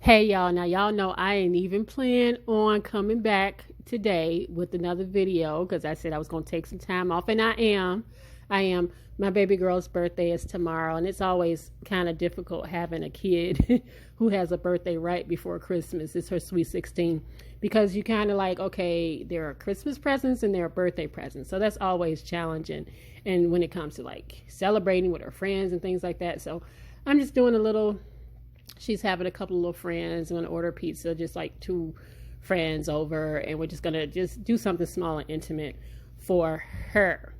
Hey y'all, now y'all know I ain't even plan on coming back today with another video because I said I was going to take some time off, and I am. My baby girl's birthday is tomorrow, and it's always kind of difficult having a kid who has a birthday right before Christmas. It's her sweet 16 because you kind of like, okay, there are Christmas presents and there are birthday presents. So that's always challenging. And when it comes to like celebrating with her friends and things like that. So I'm just doing a little. She's having a couple of little friends. I'm going to order pizza, just like two friends over, and we're just going to just do something small and intimate for her.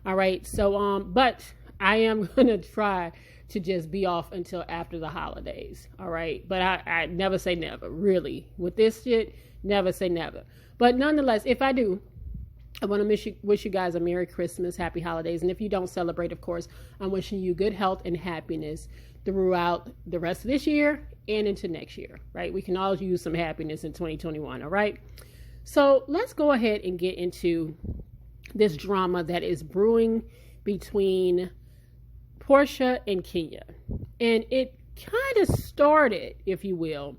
All right. So, but I am going to try to just be off until after the holidays. All right. But I never say never, really. With this shit, never say never. But nonetheless, if I do, I want to wish you guys a Merry Christmas, Happy Holidays. And if you don't celebrate, of course, I'm wishing you good health and happiness throughout the rest of this year and into next year, right? We can all use some happiness in 2021, all right? So let's go ahead and get into this drama that is brewing between Porsha and Kenya. And it kind of started, if you will,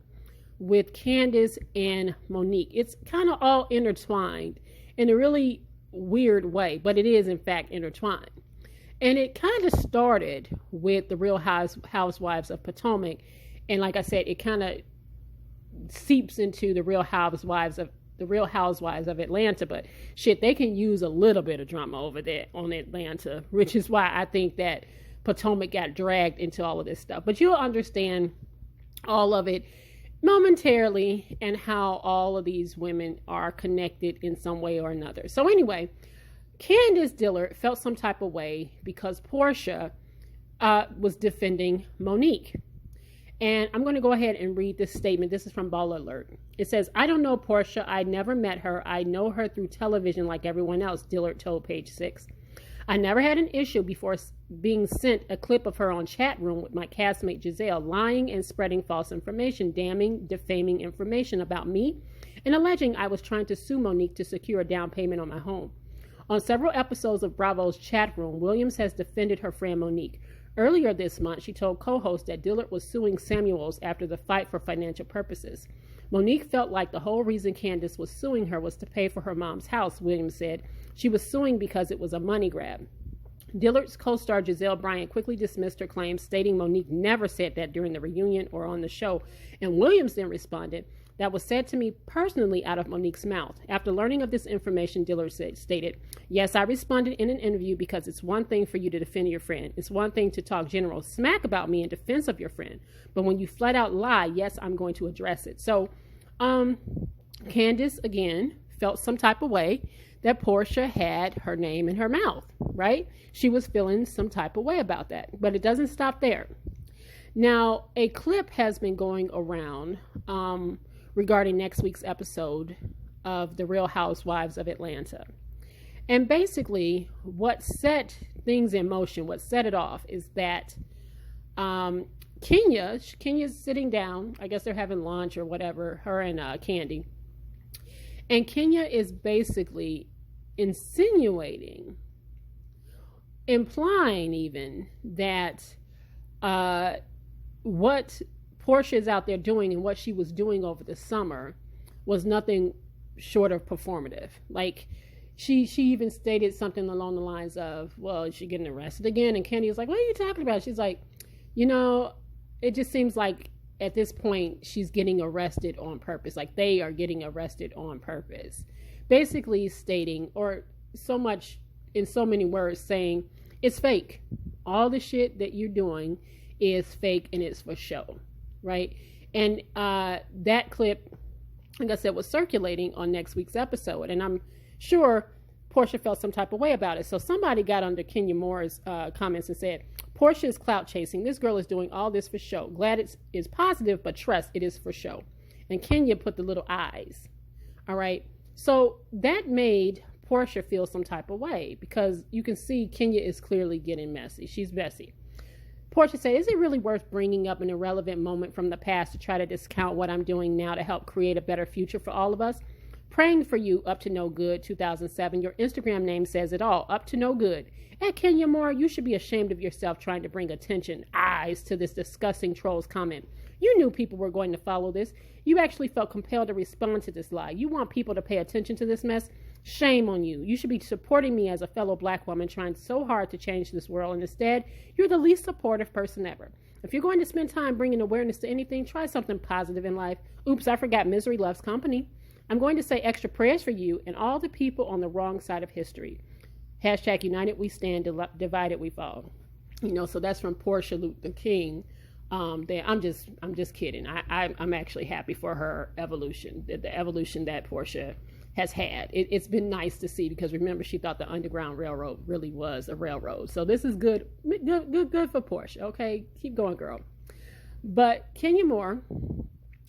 with Candiace and Monique. It's kind of all intertwined in a really weird way, but it is in fact intertwined. And it kind of started with the Real Housewives of Potomac, and like I said, it kind of seeps into the Real Housewives of Atlanta. But shit, they can use a little bit of drama over there on Atlanta, which is why I think that Potomac got dragged into all of this stuff. But you'll understand all of it momentarily and how all of these women are connected in some way or another. So anyway, Candiace Dillard felt some type of way because Porsha was defending Monique. And I'm going to go ahead and read this statement. This is from Ball Alert. It says, "I don't know Porsha. I never met her. I know her through television like everyone else," Dillard told Page Six. "I never had an issue before being sent a clip of her on chat room with my castmate Giselle lying and spreading false information, damning, defaming information about me, and alleging I was trying to sue Monique to secure a down payment on my home. On several episodes of Bravo's chat room, Williams has defended her friend Monique. Earlier this month, she told co-host that Dillard was suing Samuels after the fight for financial purposes. Monique felt like the whole reason Candiace was suing her was to pay for her mom's house, Williams said. She was suing because it was a money grab. Dillard's co-star Giselle Bryant quickly dismissed her claims, stating Monique never said that during the reunion or on the show. And Williams then responded, "That was said to me personally out of Monique's mouth." After learning of this information, Dillard stated, "Yes, I responded in an interview because it's one thing for you to defend your friend. It's one thing to talk general smack about me in defense of your friend. But when you flat out lie, yes, I'm going to address it." So, Candiace, again, felt some type of way that Porsha had her name in her mouth, right? She was feeling some type of way about that. But it doesn't stop there. Now, a clip has been going around regarding next week's episode of The Real Housewives of Atlanta. And basically, what set things in motion, what set it off, is that Kenya's sitting down. I guess they're having lunch or whatever, her and Candy. And Kenya is basically insinuating, implying even, that what Porsha is out there doing and what she was doing over the summer was nothing short of performative. Like, she even stated something along the lines of, "Well, is she getting arrested again?" And Candy was like, "What are you talking about?" She's like, it just seems like at this point she's getting arrested on purpose. Like, they are getting arrested on purpose. Basically stating, or so much in so many words saying, it's fake. All the shit that you're doing is fake and it's for show. Right? And that clip, like I said, was circulating on next week's episode. And I'm sure Porsha felt some type of way about it. So somebody got under Kenya Moore's comments and said, "Porsha is clout chasing. This girl is doing all this for show. Glad it's positive, but trust, it is for show." And Kenya put the little eyes. All right. So that made Porsha feel some type of way because you can see Kenya is clearly getting messy. She's messy. Porsha said, "Is it really worth bringing up an irrelevant moment from the past to try to discount what I'm doing now to help create a better future for all of us? Praying for you, up to no good, 2007. Your Instagram name says it all, up to no good. At Kenya Moore, you should be ashamed of yourself trying to bring eyes to this disgusting troll's comment. You knew people were going to follow this. You actually felt compelled to respond to this lie. You want people to pay attention to this mess? Shame on you. You should be supporting me as a fellow black woman trying so hard to change this world, and instead, you're the least supportive person ever. If you're going to spend time bringing awareness to anything, try something positive in life. Oops, I forgot misery loves company. I'm going to say extra prayers for you and all the people on the wrong side of history. Hashtag united we stand, divided we fall. So that's from Porsha Luther King. I'm just kidding. I'm actually happy for her evolution, the evolution that Porsha has had. It's been nice to see, because remember, she thought the Underground Railroad really was a railroad. So this is good for Porsha. Okay, keep going, girl. But Kenya Moore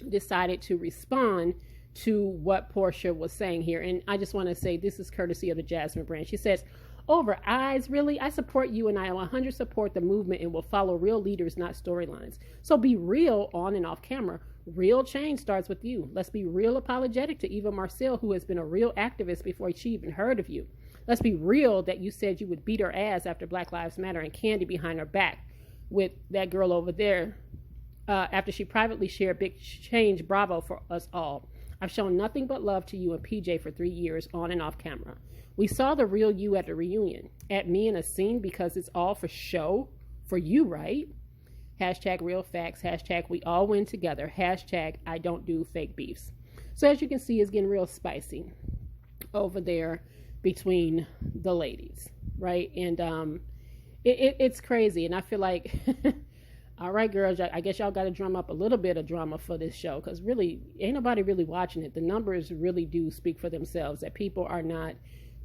decided to respond to what Porsha was saying here, and I just want to say this is courtesy of the Jasmine brand. She says, "Over eyes, really? I support you, and I 100 support the movement and will follow real leaders, not storylines. So be real on and off camera. Real change starts with you. Let's be real apologetic to Eva Marcel, who has been a real activist before she even heard of you. Let's be real that you said you would beat her ass after Black Lives Matter and Candy behind her back with that girl over there after she privately shared big change. Bravo for us all. I've shown nothing but love to you and PJ for 3 years on and off camera. We saw the real you at the reunion. At me in a scene because it's all for show for you, right? Hashtag real facts. Hashtag we all win together. Hashtag I don't do fake beefs." So as you can see, it's getting real spicy over there between the ladies, right? And it's crazy. And I feel like, all right, girls, I guess y'all got to drum up a little bit of drama for this show, because really, ain't nobody really watching it. The numbers really do speak for themselves, that people are not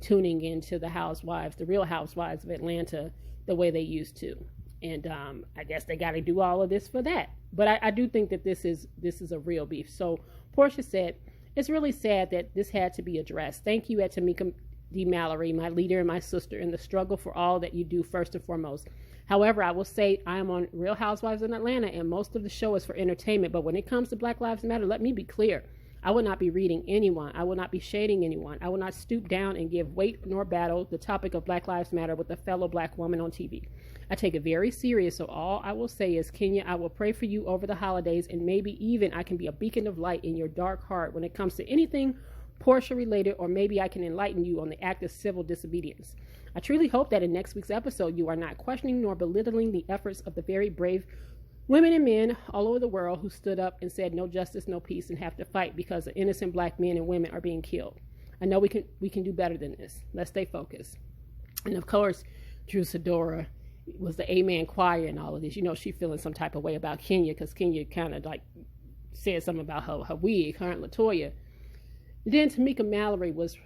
tuning into the housewives, the real housewives of Atlanta, the way they used to. And I guess they got to do all of this for that. But I do think that this is a real beef. So Porsha said, "It's really sad that this had to be addressed. Thank you at Tamika D. Mallory, my leader and my sister, in the struggle for all that you do first and foremost. However, I will say I am on Real Housewives in Atlanta, and most of the show is for entertainment. But when it comes to Black Lives Matter, let me be clear. I will not be reading anyone. I will not be shading anyone. I will not stoop down and give weight nor battle the topic of Black Lives Matter with a fellow black woman on TV. I take it very serious, so all I will say is, Kenya, I will pray for you over the holidays, and maybe even I can be a beacon of light in your dark heart when it comes to anything Porsha related, or maybe I can enlighten you on the act of civil disobedience. I truly hope that in next week's episode you are not questioning nor belittling the efforts of the very brave women and men all over the world who stood up and said no justice, no peace, and have to fight because of innocent black men and women are being killed. I know we can do better than this. Let's stay focused." And of course, Drew Sidora was the amen choir and all of this. She feeling some type of way about Kenya, because Kenya kind of like said something about her wig, her and LaToya. Then Tamika Mallory was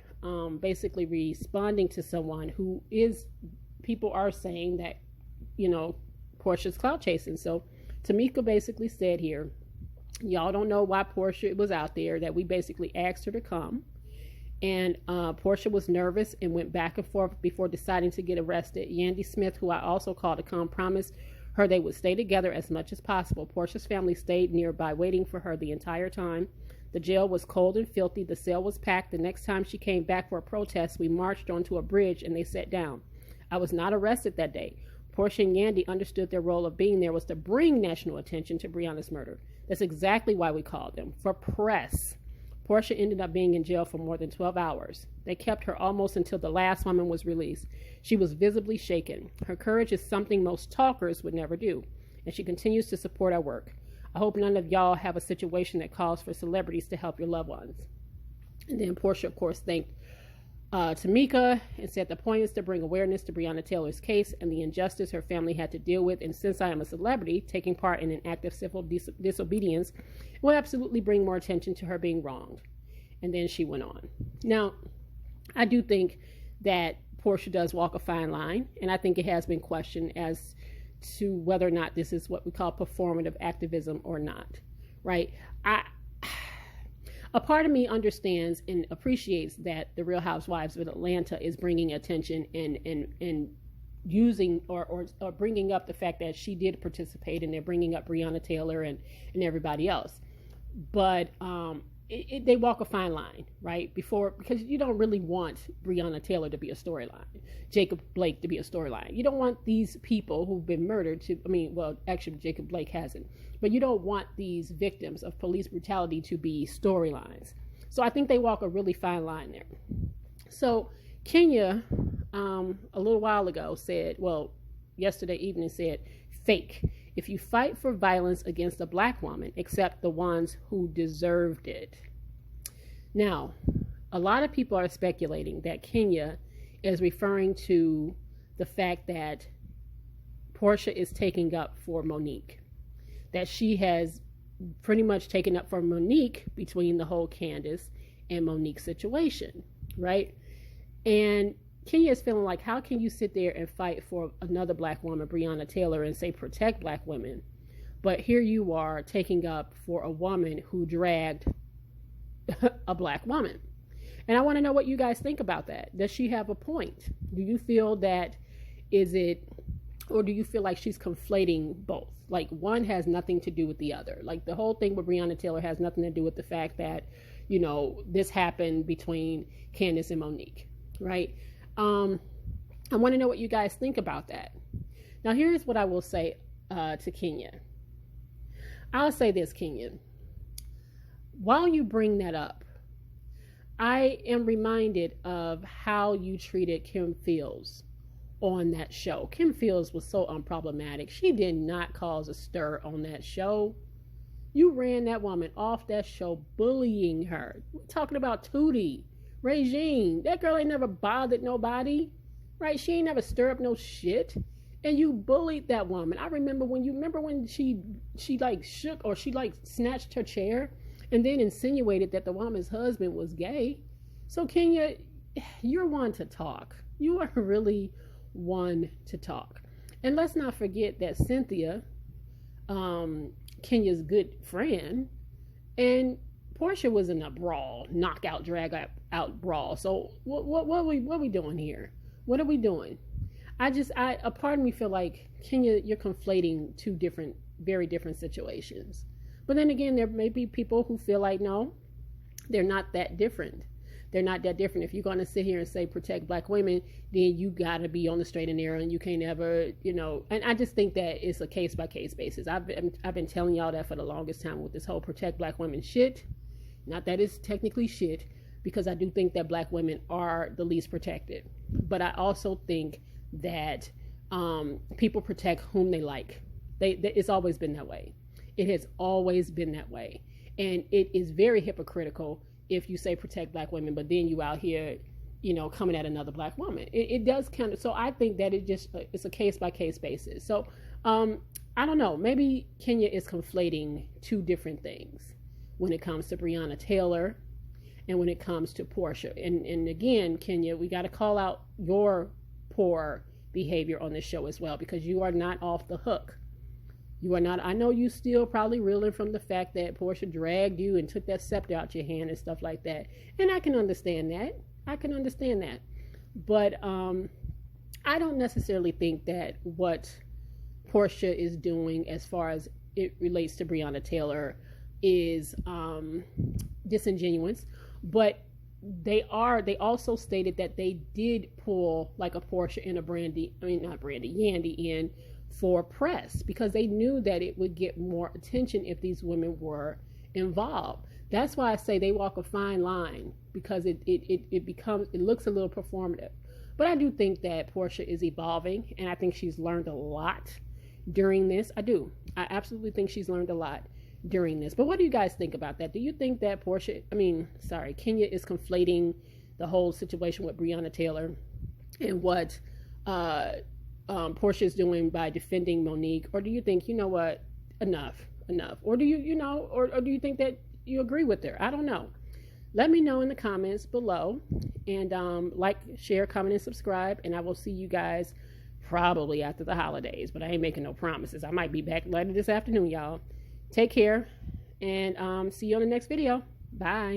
basically responding to someone who people are saying that, Porsha's clout chasing. So Tamika basically said here, y'all don't know why Porsha was out there, that we basically asked her to come. And Porsha was nervous and went back and forth before deciding to get arrested. Yandy Smith, who I also called to come, promised her they would stay together as much as possible. Porsha's family stayed nearby waiting for her the entire time. The jail was cold and filthy. The cell was packed. The next time she came back for a protest, we marched onto a bridge and they sat down. I was not arrested that day. Porsha and Yandy understood their role of being there was to bring national attention to Breonna's murder. That's exactly why we called them, for press. Porsha ended up being in jail for more than 12 hours. They kept her almost until the last woman was released. She was visibly shaken. Her courage is something most talkers would never do, and she continues to support our work. I hope none of y'all have a situation that calls for celebrities to help your loved ones." And then Porsha, of course, thanked Tamika and said the point is to bring awareness to Breonna Taylor's case and the injustice her family had to deal with. And since I am a celebrity, taking part in an act of civil disobedience will absolutely bring more attention to her being wronged. And then she went on. Now, I do think that Porsha does walk a fine line, and I think it has been questioned as to whether or not this is what we call performative activism or not, right? A part of me understands and appreciates that the Real Housewives of Atlanta is bringing attention and using or bringing up the fact that she did participate, and they're bringing up Breonna Taylor and everybody else. But they walk a fine line, right? Because you don't really want Breonna Taylor to be a storyline, Jacob Blake to be a storyline. You don't want these people who've been murdered well, actually Jacob Blake hasn't, but you don't want these victims of police brutality to be storylines. So I think they walk a really fine line there. So Kenya, a little while ago yesterday evening said, fake. If you fight for violence against a black woman, accept the ones who deserved it. Now, a lot of people are speculating that Kenya is referring to the fact that Porsha is taking up for Monique. That she has pretty much taken up for Monique between the whole Candiace and Monique situation, right? And Kenya is feeling like, how can you sit there and fight for another black woman, Breonna Taylor, and say protect black women, but here you are taking up for a woman who dragged a black woman? And I want to know what you guys think about that. Does she have a point? Do you feel that or do you feel like she's conflating both? Like one has nothing to do with the other. Like the whole thing with Breonna Taylor has nothing to do with the fact that, this happened between Candiace and Monique, right? I want to know what you guys think about that. Now, here's what I will say to Kenya. I'll say this, Kenya. While you bring that up, I am reminded of how you treated Kim Fields on that show. Kim Fields was so unproblematic. She did not cause a stir on that show. You ran that woman off that show, bullying her. We're talking about Tootie. Regine, that girl ain't never bothered nobody, right? She ain't never stirred up no shit, and you bullied that woman. I remember when she like shook, or she like snatched her chair and then insinuated that the woman's husband was gay. So Kenya, you're one to talk. You are really one to talk. And let's not forget that Cynthia, Kenya's good friend, and Porsha was in a brawl, knockout, drag out brawl. So what are we doing here? What are we doing? A part of me feel like, Kenya, you're conflating two very different situations. But then again, there may be people who feel like, no, they're not that different. They're not that different. If you're going to sit here and say protect black women, then you got to be on the straight and narrow, and you can't ever, and I just think that it's a case by case basis. I've been telling y'all that for the longest time with this whole protect black women shit. Not that it's technically shit, because I do think that black women are the least protected. But I also think that people protect whom they like. It's always been that way. It has always been that way. And it is very hypocritical if you say protect black women, but then you out here, coming at another black woman. It does kind of, so I think that it's a case by case basis. So I don't know, maybe Kenya is conflating two different things when it comes to Breonna Taylor and when it comes to Porsha. And again, Kenya, we got to call out your poor behavior on this show as well, because you are not off the hook. You are not. I know you still probably reeling from the fact that Porsha dragged you and took that scepter out your hand and stuff like that. And I can understand that. But I don't necessarily think that what Porsha is doing as far as it relates to Breonna Taylor is disingenuous, but they also stated that they did pull like a Porsha and Yandy in for press, because they knew that it would get more attention if these women were involved. That's why I say they walk a fine line, because it looks a little performative. But I do think that Porsha is evolving, and I think she's learned a lot during this. I absolutely think she's learned a lot during this. But what do you guys think about that? Do you think that Kenya is conflating the whole situation with Breonna Taylor and what Porsha is doing by defending Monique? Or do you think, enough? Or do you, or do you think that you agree with her? I don't know. Let me know in the comments below, and like, share, comment, and subscribe, and I will see you guys probably after the holidays, but I ain't making no promises. I might be back later this afternoon, y'all. Take care, and see you on the next video. Bye.